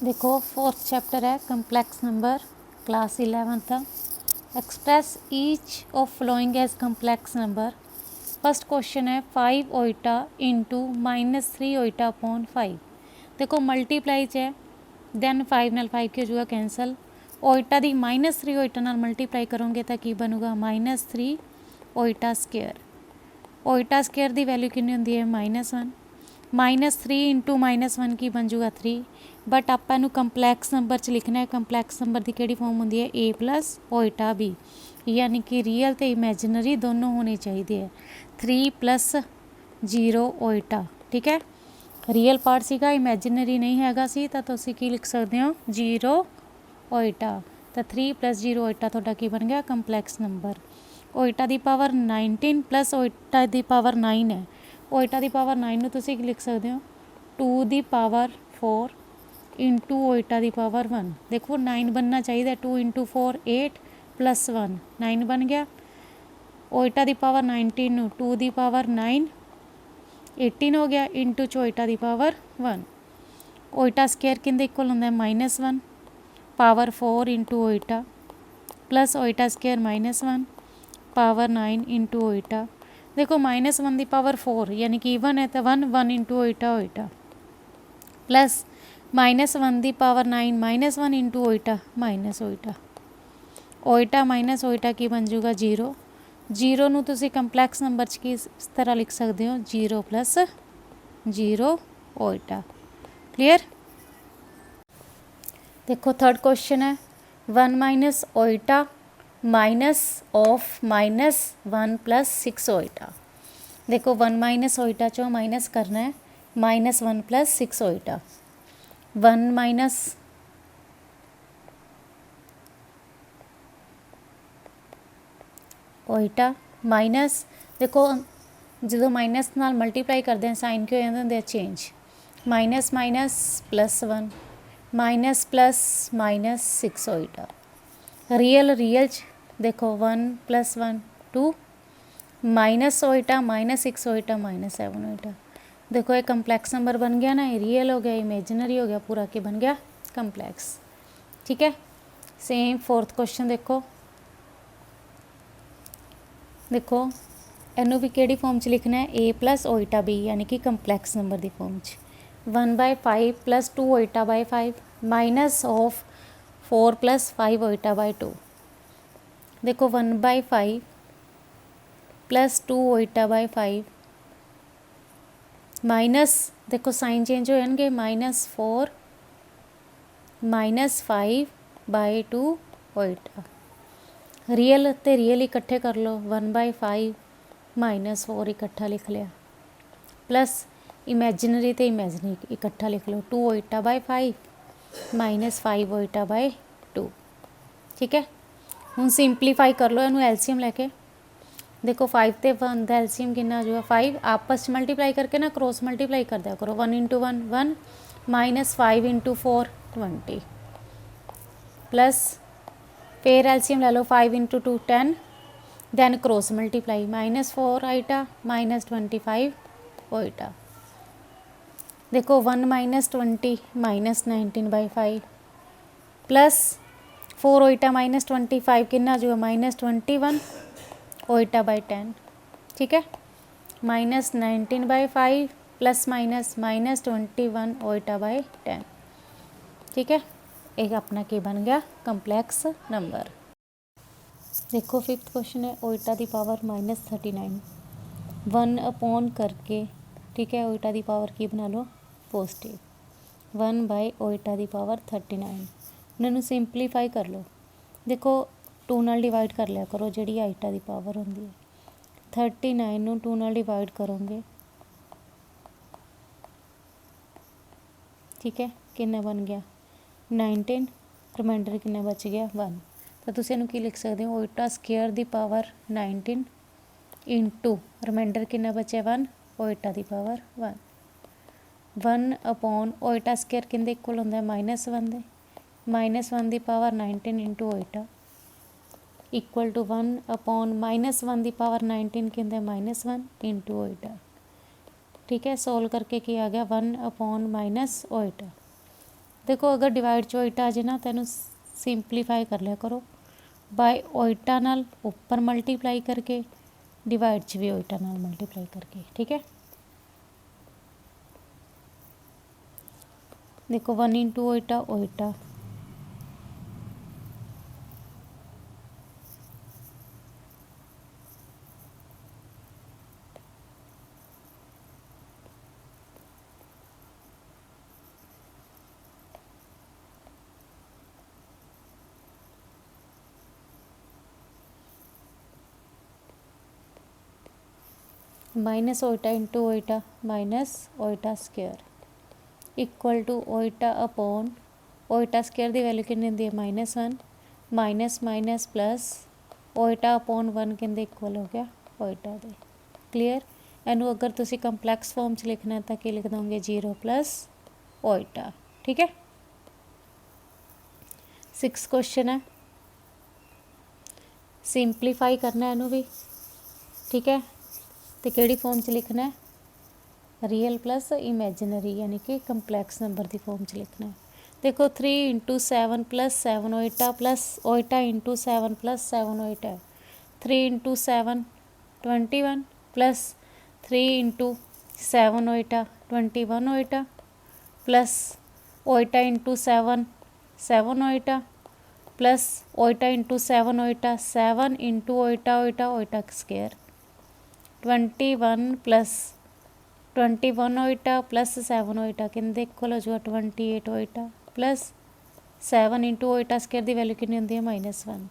देखो fourth chapter है complex number, class 11th। Express each of following as complex number. First question है 5 Oita into -3 ओइटा upon 5। देखो multiply च है, दैन 5 नाल 5 की हो जाएगा कैंसल। ओइटा दी -3 ओइटा नाल मल्टीप्लाई करोगे तो की बनूगा -3 ओइटा स्केयर। ओइटा स्केयर की वैल्यू कितनी होंगी है -1। -3 इंटू -1 की बन जूगा 3। बट आप कंपलैक्स नंबर च लिखना है। कंपलैक्स नंबर की किहड़ी फॉर्म होंगी है A प्लस ओइटा B, यानी कि रियल तो इमेजिनरी दोनों होने चाहिए। 3 प्लस 0 ओइटा, ठीक है। रियल पार्ट सीगा, इमेजिनरी नहीं हैगा सी, तो तुसीं की लिख सकते हो 0 ओइटा। तो 3 प्लस 0 ओइटा तुहाडा की बन गया कंपलैक्स नंबर। ओइटा की पावर 19 प्लस ओइटा की पावर 9 है। ओइटा की पावर 9 नूं तुसीं लिख सकते हो 2 की पावर 4 इंटू ओइटा की पावर 1। देखो 9 बनना चाहिए। 2 इंटू 4 8 प्लस 1 9 बन गया। ओइटा की पावर 19 2 की पावर 9 18 हो गया, इंटू ओइटा की पावर 1। ओइटा स्केयर किंदे इक्वल होंदा है -1 power 4 into Oita plus Oita square -1 power 9 into Oita. देखो -1 की पावर 4 यानी कि 1 है तो 1 1 इंटू ओइटा ओइटा प्लस -1 की पावर 9 -1 इंटू ओइटा माइनस ओइटा। ओइटा माइनस ओइटा की बन जूगा 0। 0 नूं तुसीं कंपलैक्स नंबर च की इस तरह लिख सकते हो 0 प्लस 0 ओइटा। क्लीयर। देखो थर्ड क्वेश्चन है 1 minus Oita minus of -1 plus 6 Oita. देखो 1 माइनस ओइटा चो माइनस करना है -1 plus 6 Oita. 1 minus Oita minus, देखो जो माइनस नाल मल्टीप्लाई करते हैं साइन के हो जाते होंगे change. Minus minus +1 minus plus minus 6 Oita. Real real च देखो 1 + 1 2 माइनस ओइटा -6 ओइटा -7 ओइटा। देखो ये कंपलैक्स नंबर बन गया ना, ये रियल हो गया, इमेजिनरी हो गया, पूरा के बन गया कंपलैक्स। ठीक है। सेम फोर्थ क्वेश्चन देखो इनू भी किहड़ी फॉर्म च लिखना है A प्लस ओइटा B, यानी कि कंपलैक्स नंबर की फॉर्म च। 1/5 + 2 iota by 5 minus of 4 + 5 iota by 2। देखो 1/5 + 2 ओइटा बाय 5 माइनस, देखो साइन चेंज हो जाएंगे -4 -5/2 ओइटा। रियल ते रियल इकट्ठे कर लो 1/5 -4 इकट्ठा लिख लिया प्लस इमेजिनरी ते इमेजिनरी इकट्ठा लिख लो 2 ओइटा बाय 5 -5 ओइटा बाय 2। ठीक है। हूँ सिंपलीफाई कर लो इनू एलसीएम लैके। देखो 5 ते 1 का एलसीएम कितना हो जाएगा 5, आपस में मल्टीप्लाई करके ना क्रॉस मल्टीप्लाई कर दिया करो। 1 × 1 1 -5 × 4 20 प्लस फिर एलसीएम ले लो 5 × 2 10 then cross multiply -4 iota -25 iota. देखो 1 -20 -19/5 प्लस 4 ओइटा -25 कितना जो -21 ओइटा बाय 10। ठीक है। -19/5 प्लस माइनस -21 ओइटा बाय 10। ठीक है। एक अपना की बन गया कंपलैक्स नंबर। देखो फिफ्थ क्वेश्चन है ओइटा की पावर -39 1 अपॉन करके, ठीक है, ओइटा की पावर की बना लो पॉजिटिव 1 / ओइटा की पावर 39। उन्होंने सिंपलीफाई कर लो। देखो 2 नाल डिवाइड कर लिया करो जी ओइटा की पावर होंगी है। 39 नूं 2 नाल डिवाइड करोगे, ठीक है, कितना बन गया 19, रिमाइंडर कितना बच गया 1। तो तुसीं इहनूं की लिख सकते हो ओइटा स्केयर की पावर 19 इंटू रिमाइंडर कितना बचे 1 ओइटा की पावर 1। 1 अपॉन ओइटा स्केयर किंदे इक्वल होंदा है -1 दे, -1 की power 19 into iota equal to 1 upon -1 की पावर 19 किंदे -1 इंटू ओइटा। ठीक है। सोल्व करके की आ गया 1 अपॉन माइनस ओइटा। देखो अगर डिवाइड च ओइटा आ जाए ना तो इनू सिंपलीफाई कर लिया करो बाय ओइटा नाल उपर मल्टीप्लाई करके, डिवाइड च भी ओइटा नाल मल्टीप्लाई करके। ठीक है, देखो 1 into Oita Oita, minus iota into iota minus iota square equal to iota upon iota square की वैल्यू कितनी होंगी है -1, minus minus plus Oita upon 1 कहते इक्वल हो गया ओइटा दे। क्लीयर, इनू अगर तुसी कंपलैक्स फॉर्म च लिखना है तो कि लिख दोगे 0 प्लस ओइटा। ठीक है, 6 क्वेश्चन है, सिंपलीफाई करना है इनू भी। ठीक है, तो किहड़ी फॉर्म च लिखना है, रियल प्लस इमेजिनरी यानी कि कंपलैक्स नंबर की फॉर्म च लिखना है। देखो 3 into 7 plus 7 Oita plus Oita into 7 plus 7 Oita, 3 into 7 21 plus 3 into 7 Oita 21 Oita plus Oita into 7 7 Oita plus Oita into 7 Oita 7 into Oita ओइटा Oita square 21 plus 21 Oita plus 7 Oita कहते equal हो जाएगा 28 Oita plus 7 into Oita square की value कितनी होंगी है -1,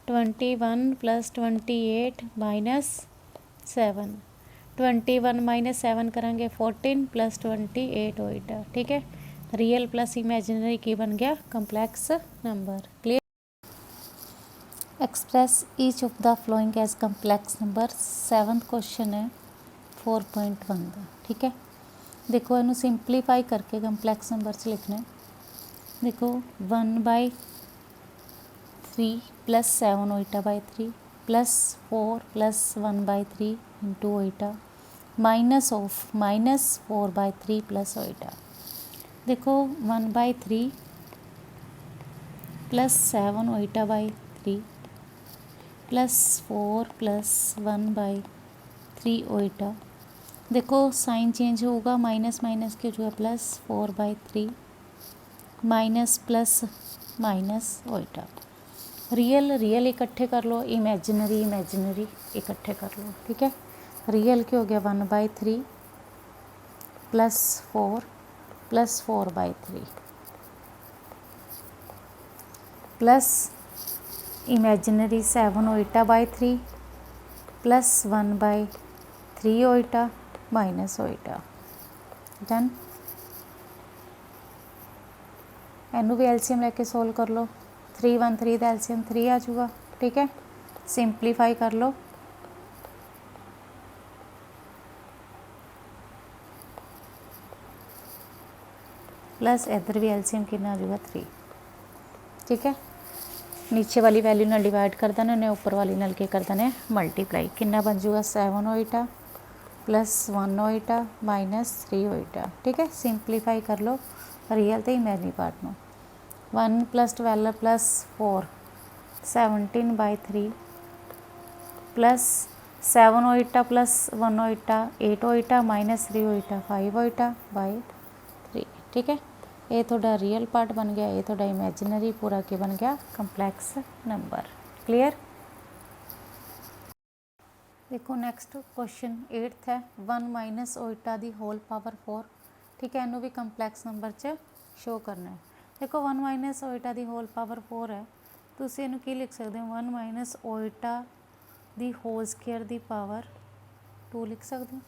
21 plus 28 minus 7, 21 minus 7 करेंगे 14 plus 28 Oita. ठीक है, रियल प्लस इमेजिनरी की बन गया complex number. Clear, express each of the following as complex number. 7th question है 4.1 का। ठीक है, देखो इनू सिंपलीफाई करके कंपलैक्स नंबर च लिखना है। देखो 1/3 plus 7 Oita by 3 plus 4 plus 1/3 into iota minus of -4/3 plus Oita. देखो 1/3 plus 7 Oita by 3 plus 4 plus 1/3 ओइटा। देखो साइन चेंज होगा, माइनस माइनस के जो है plus 4/3 minus plus minus Oita. Real real इकट्ठे कर लो, इमेजिनरी इमेजिनरी इकट्ठे कर लो। ठीक है, रियल क्या हो गया 1/3 plus 4 plus 4/3 plus imaginary 7 Oita by 3 plus 1/3 Oita minus Oita. Done, इनू भी एलसीएम लेके सोल्व कर लो। 3 1 3 का एलसीएम 3 आ जाऊगा। ठीक है, सिंपलीफाई कर लो। प्लस इधर भी एलसीएम कितना आ जाऊगा 3। ठीक है, नीचे वाली वैल्यू नाल डिवाइड कर देना ने, ऊपर वाली नाल के कर देना मल्टीप्लाई। कितना बन जाऊगा 7 Oita plus 1 Oita minus 3 Oita. ठीक है, सिंपलीफाई कर लो रियल तो इमेजिनरी पार्ट में। 1 plus 12 plus 4 17/3 plus 7 Oita plus 1 Oita 8 Oita minus 3 Oita 5 Oita by 3। ठीक है, ये थोड़ा रियल पार्ट बन गया, ये थोड़ा इमेजिनरी पूरा के बन गया कंपलैक्स नंबर। क्लियर, देखो नेक्स्ट क्वेश्चन 8th है 1 माइनस ओइटा दी होल पावर 4। ठीक है, इनू भी कंपलैक्स नंबर च शो करना है। देखो 1 माइनस ओइटा दी होल पावर 4 है, तुसीं इनू की लिख सकते हो 1 माइनस ओइटा दी होल स्केयर दी पावर 2 लिख सकते हो।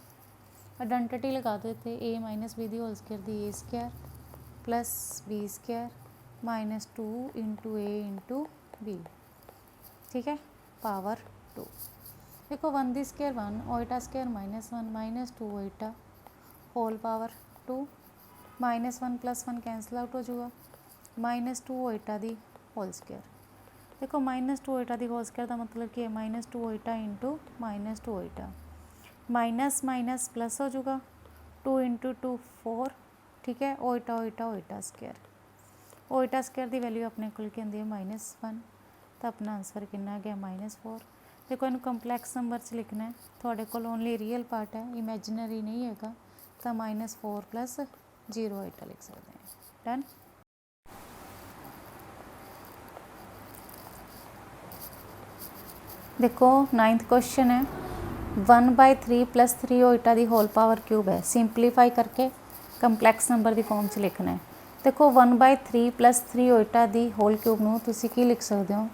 आइडेंटिटी लगा दो इत्थे a माइनस बी दी होल स्केयर दी a square plus b square minus 2 into a into b. ठीक है, पावर 2। देखो 1 दी स्केयर 1 ओइटा स्केयर -1 माइनस 2 ओइटा whole power 2 -1 plus 1 cancel out हो जाऊगा -2 ओइटा दी होल स्केयर। देखो -2 ओइटा दी होल स्केयर का मतलब कि है -2 Oita into -2 Oita minus minus plus हो जाऊगा 2 इंटू 2 4। ठीक है, ओइटा ओइटा ओइटा स्केयर ओइटा स्क्वायर की वैल्यू अपने को की होंगी है -1, तो अपना आंसर कितना गया -4। देखो इन्हू कंपलैक्स नंबर च लिखना है, थोड़े को ओनली रियल पार्ट है, इमेजिनरी नहीं है, तो -4 + 0 ओइटा लिख सकते हैं। डन। देखो 9th क्वेश्चन है 1/3 + 3 ओइटा की होल पावर क्यूब है, सिंपलीफाई करके कंपलैक्स नंबर की फॉर्म च लिखना है। देखो 1/3 + 3 ओइटा की होल क्यूब नूं तुसीं की लिख सकते हो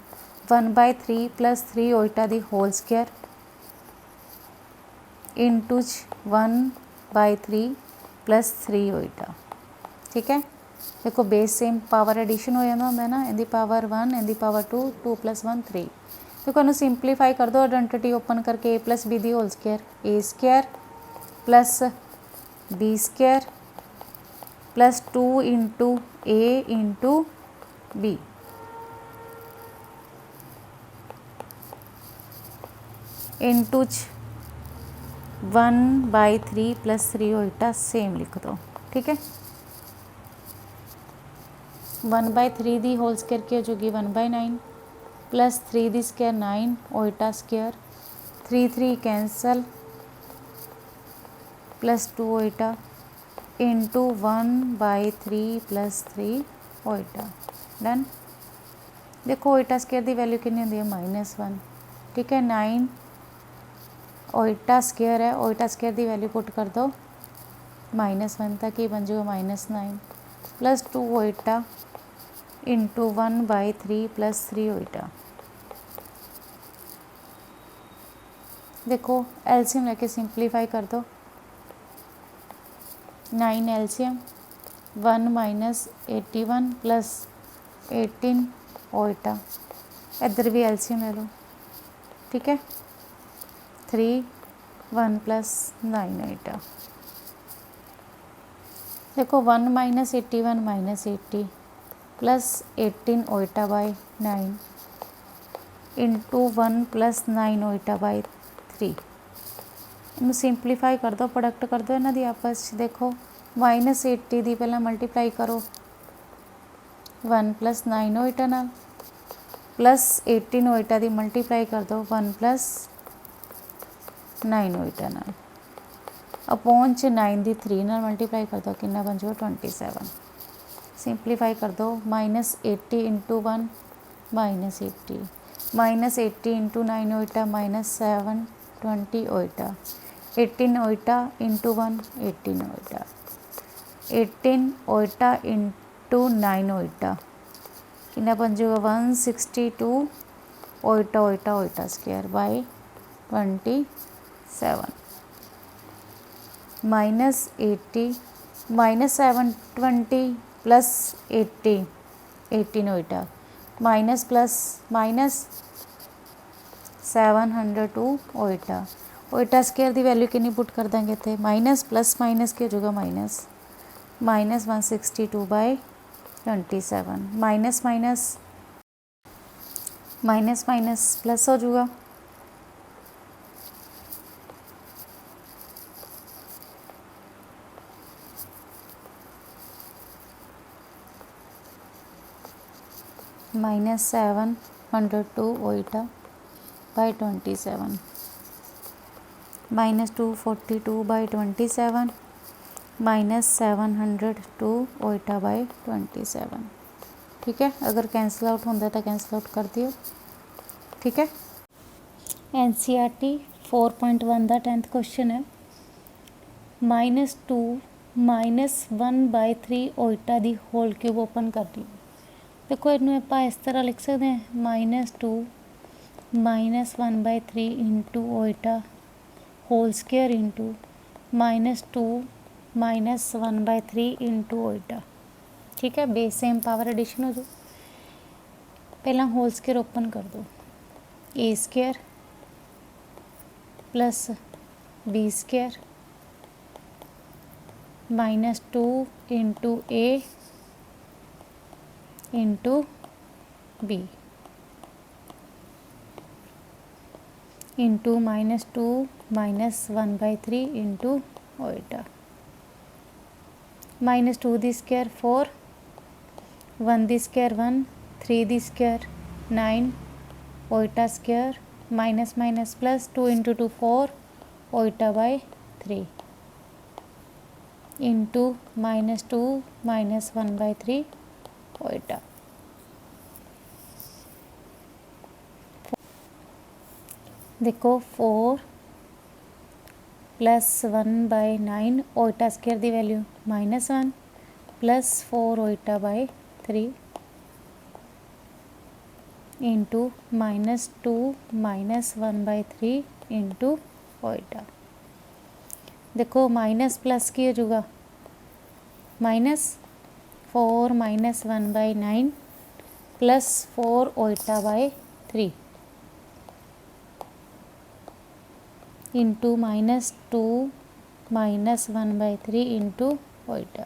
1/3 + 3 ओइटा की होल स्क्वायर इंटू 1/3 + 3 ओइटा। ठीक है, देखो बेस सेम पावर एडिशन हो जाता होंगे ना, इहदी पावर 1 इहदी पावर 2, 2 + 1 3। देखो इन्हू सिंपलीफाई कर दो, आइडेंटिटी ओपन करके a + b की whole square a² + b² + 2 × a × b into 1/3 + 3 iota same लिख दो। ठीक है, 1/3 की होल स्क्वायर की हो जाएगी 1/9 + 3 की स्क्वायर 9 ओइटा square 3 3 cancel +2 Oita into 1/3 + 3 Oita. Done. देखो ओइटा स्क्वायर की वैल्यू कितनी होंगी है -1। ठीक है, 9 ओइटा स्क्वायर है, ओइटा स्क्वायर की वैल्यू पुट कर दो -1 तक ही बन जाएगा -9 + 2 ओइटा इंटू 1/3 + 3 ओइटा। देखो एलसीएम लेके सिंपलीफाई कर दो 9 एलसीएम 1 - 81 + 18 ओइटा। इधर भी एलसीएम ले लो। ठीक है, 3 1 + 9 ओइटा। देखो 1 - 81 - 80 + 18 ओइटा बाय 9 इंटू 1 + 9 ओइटा बाय 3। इन्हू सिंपलीफाई कर दो, प्रोडक्ट कर दो इन्हों की आपस। देखो -80 की पहला मल्टीप्लाई करो 1 + 9 ओइटा नाल +18 ओइटा की मल्टीप्लाई कर दो 1 + 9 ओइटा नाल अपॉन 9 की 3 नाल मल्टीप्लाई कर दो कितना बन जाएगा 27। सिंपलीफाई कर दो -80 × 1 -80 -80 × 9 Oita -720 Oita 18 Oita into 1 18 Oita 18 Oita into 9 Oita कितना बन जाएगा 162 ओइटा ओइटा Oita square by 27 -80 -720 + 80 18 Oita minus plus minus 702 Oita. ओइटा स्केयर की वैल्यू कितनी पुट कर देंगे इतने माइनस प्लस माइनस की हो जाएगा minus 162/27 minus minus minus minus plus हो जाएगा -702 ओइटा बाय 27 -242/27 -702 ओइटा बाय 27। ठीक है, अगर कैंसल आउट होता तो कैंसल आउट कर दियो। ठीक है, NCERT 4.1 का 10th क्वेश्चन है -2 -1/3 ओइटा की होल क्यूब ओपन कर ली। देखो इनू आप इस तरह लिख सकते हैं -2 -1/3 into iota whole square into -2 -1/3 into iota. ठीक है, बेस सेम पावर एडिशन हो जाए। पहला होल स्केयर ओपन कर दो a square plus b square -2 into a into b into -2 -1/3 into ओइटा -2 दी स्केयर 4 1 दी स्क्वायर 1, 3 दी स्क्वायर 9 ओइटा square minus minus plus 2 into 2 4 Oita by 3 into -2 -1/3 ओइटा। देखो 4 प्लस 1/9 ओइटा स्क्वायर की value -1 plus 4 Oita by 3 into -2 -1/3 into Oita. देखो माइनस प्लस की हो जाएगा -4 -1/9 plus 4 Oita by 3 into -2 -1/3 into Oita.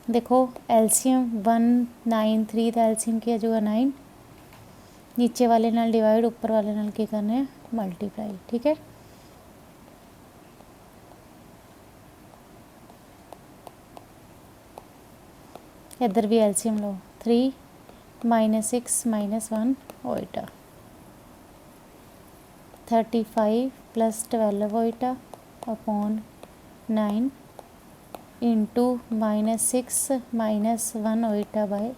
देखो एलसीएम 193 का एलसीएम किया जाएगा 9, नीचे वाले नाल डिवाइड ऊपर वाले नाल की करना है मल्टीप्लाई। ठीक है, इधर भी एलसीएम लो 3 -6 -1 iota 35 plus 12 iota upon 9 into -6 -1 iota by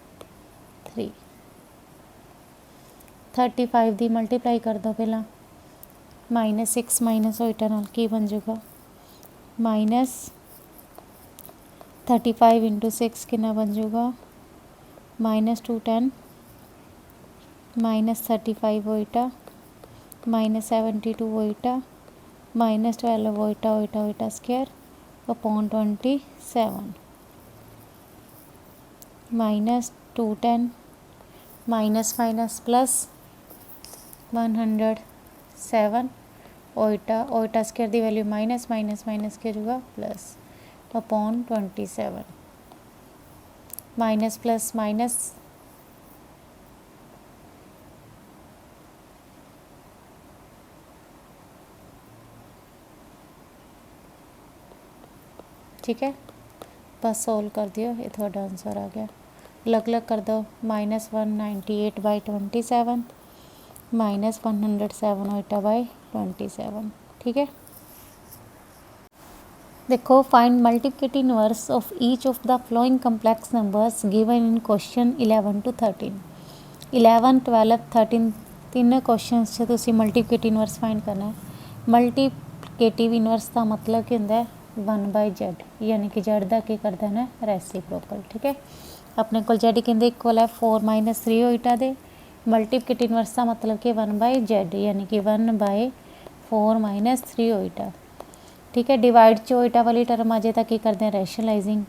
3। 35 दी मल्टीप्लाई कर दो पहला -6 माइनस ओइटा नाल की बन जाएगा -35 इंटू 6 कितना बन जाएगा -210 -35 ओइटा -72 ओइटा -12 ओइटा ओइटा Oita square upon 27 -210 minus minus plus 107 Oita Oita square की वैल्यू माइनस माइनस माइनस के होगा plus upon 27 minus plus minus ठीक है, बस सोल्व कर दियो, ये थोड़ा आंसर आ गया। अलग अलग कर दो -198/27 -107 ओइटा बाय 27। ठीक है, देखो find multiplicative inverse of each of the flowing complex numbers given in question 11 to 13। 11 12 13 तीनों क्वेश्चन से तुसी मल्टीप्लिकेटिव इनवर्स फाइंड करना है। मल्टीप्लिकेटिव इनवर्स का मतलब क्या होंदा है 1/z, यानी कि z का की करता है ना रेसिप्रोकल। ठीक है, अपने को z कहते इक्वल है 4 - 3 ओइटा दे। मल्टीप्लिकेटिव इनवर्स का मतलब कि 1/z, यानी कि 1/4 - 3 ओइटा। ठीक है, डिवाइड च ओइटा वाली टर्म आ जाए तो की करते हैं रैशनलाइजिंग,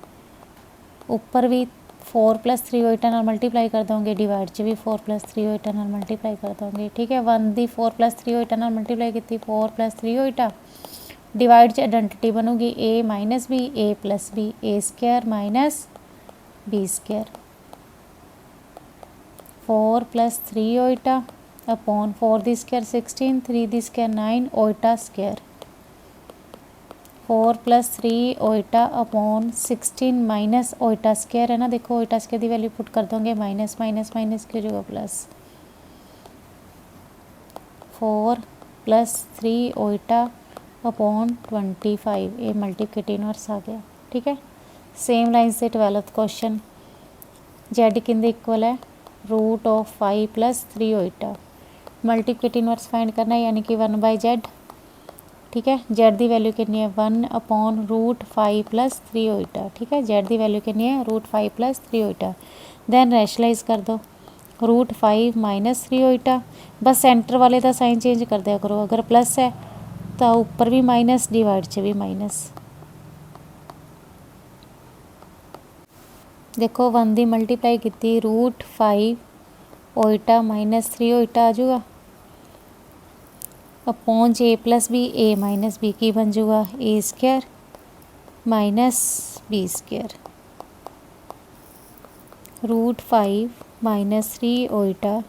ऊपर भी 4 + 3 ओइटा नाल मल्टीप्लाई कर दोगे, डिवाइड च भी 4 + 3 ओइटा नाल मल्टीप्लाई कर दोगे। ठीक है, 1 दी 4 + 3 ओइटा नाल मल्टीप्लाई की 4 + 3 ओइटा, डिवाइड च identity बनूगी a - b a + b a² - b²। 4 + 3 ओइटा अपॉन 4 दी स्क्वायर 16 3 दी स्क्वायर 9 ओइटा स्क्वायर 4 + 3 ओइटा अपॉन 16 माइनस ओइटा स्क्वायर है ना। देखो ओइटा स्क्वायर की वैल्यू पुट कर दोगे माइनस माइनस माइनस की जो प्लस 4 + 3 ओइटा अपॉन 25, ये मल्टीप्लिकेटिव इनवर्स आ गया। ठीक है, सेम लाइन से 12th क्वेश्चन, z किंदे इक्वल है √5 + 3 ओइटा। मल्टीप्लिकेटिव इनवर्स फाइंड करना है, यानी कि 1/z। ठीक है, z की वैल्यू कितनी है 1/√5 + 3 ओइटा। ठीक है, z की वैल्यू कितनी है √5 + 3 ओइटा। दैन रैशनलाइज कर दो √5 - 3 ओइटा, बस सेंटर वाले का साइन चेंज कर दिया करो, अगर प्लस है तो ऊपर भी माइनस, डिवाइड च भी माइनस। देखो 1 की मल्टीप्लाई की √5 ओइटा - 3 ओइटा आ जाऊगा upon a + b a - b की बन जाऊगा a² - b²। √5 - 3 ओइटा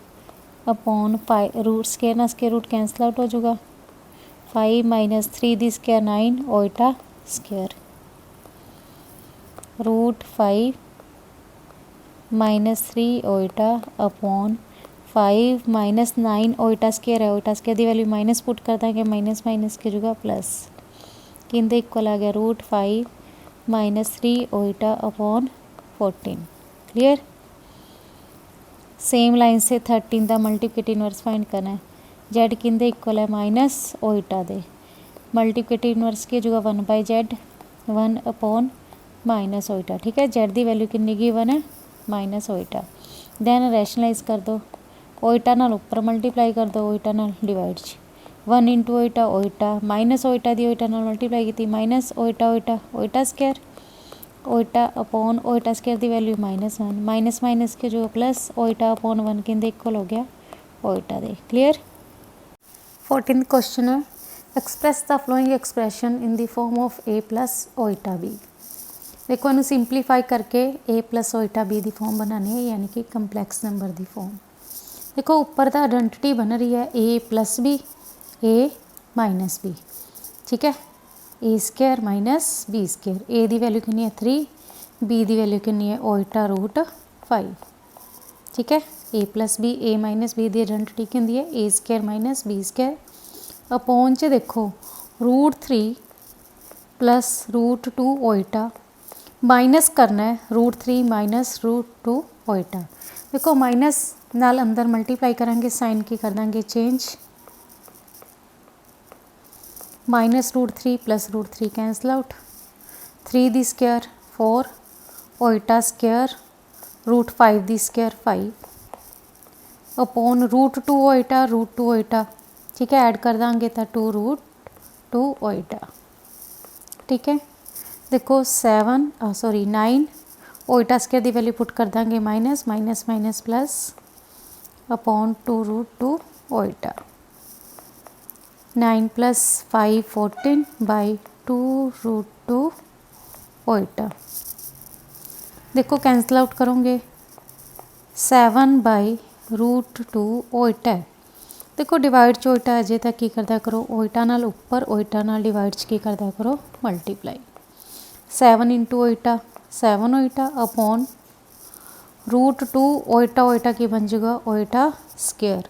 अपॉन 5, रूट स्क्वायर ना स्क्वायर रूट कैंसल आउट हो जाएगा, 5 - 3 दी स्क्वायर 9 ओइटा स्क्वायर। √5 -3 ओइटा अपॉन 5 -9 ओइटा स्केयर है। ओइटा स्केयर की वैल्यू माइनस पुट कर देंगे, माइनस माइनस की जगह प्लस, किंदे इक्वल आ गया √5 -3 ओइटा अपॉन 14। क्लियर। सेम लाइन से 13 का मल्टीप्लिकेटिव इनवर्स फाइंड करना है। जेड किंदे इक्वल है माइनस ओइटा दे, मल्टीप्लिकेटिव इनवर्स की जगह 1/z 1 अपॉन माइनस ओइटा। ठीक है, जेड की वैल्यू कितनी गिवन है माइनस ओइटा। दैन रैशनलाइज कर दो, ओइटा नाल उपर मल्टीप्लाई कर दो, ओइटा नाल divide 1 into Oita Oita, minus Oita दी ओइटा नाल मल्टीप्लाई की माइनस ओइटा ओइटा ओइटा स्केयर, ओइटा अपॉन ओइटा स्केयर की वैल्यू -1, माइनस माइनस के जो प्लस ओइटा अपॉन 1 किंदे इक्वल हो गया ओइटा दे। क्लियर। 14th क्वेश्चन है, express the following expression in the form of a plus ओइटा b। देखो इन्हू सिंपलीफाई करके a प्लस ओइटा b की फॉर्म बनानी है, यानी कि कंपलैक्स नंबर की फॉर्म। देखो उपर तो आइडेंटिटी बन रही है a plus b a minus b। ठीक है, a square minus b square, ए की वैल्यू कितनी है 3, बी की वैल्यू कितनी है ओइटा √5। ठीक है, a plus b a minus b की आइडेंटिटी की होंगी है a square minus b square upon च देखो √3 प्लस √2 ओइटा, माइनस करना है √3 माइनस √2 ओइटा। देखो माइनस नाल अंदर मल्टीप्लाई करांगे, साइन की कर देंगे change, minus √3 plus √3 cancel out, 3 दी स्केयर 4 ओइटा स्केयर √5 दी स्केयर 5 अपॉन √2 ओइटा √2 ओइटा। ठीक है, ऐड कर देंगे तो 2√2 ओइटा। ठीक है, देखो 9 ओइटा स्केयर की वैल्यू पुट कर देंगे minus minus minus plus upon 2√2 Oita. 9 plus 5 14 by 2√2 Oita. देखो कैंसल आउट करोगे 7 बाई √2 ओइटा है। देखो डिवाइड च ओइटा अजे तक की करदा करो ओइटा नाल उपर, ओइटा नाल डिवाइड च की करदा करो multiply. 7 into Oita 7 Oita upon √2 Oita, Oita की बन जाएगा ओइटा स्केयर।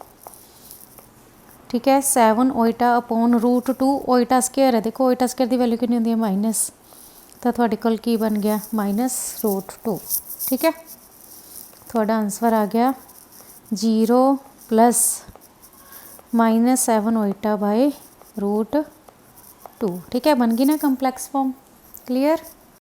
ठीक है, 7 ओइटा अपॉन √2 ओइटा स्केयर है। देखो ओइटा स्केयर की वैल्यू कितनी होंगी है माइनस, तो थोड़े कोल की बन गया -√2। ठीक है, थोड़ा आंसर आ गया 0 प्लस -7 ओइटा बाय √2। ठीक है, बन गई ना कंपलैक्स फॉर्म। क्लीयर।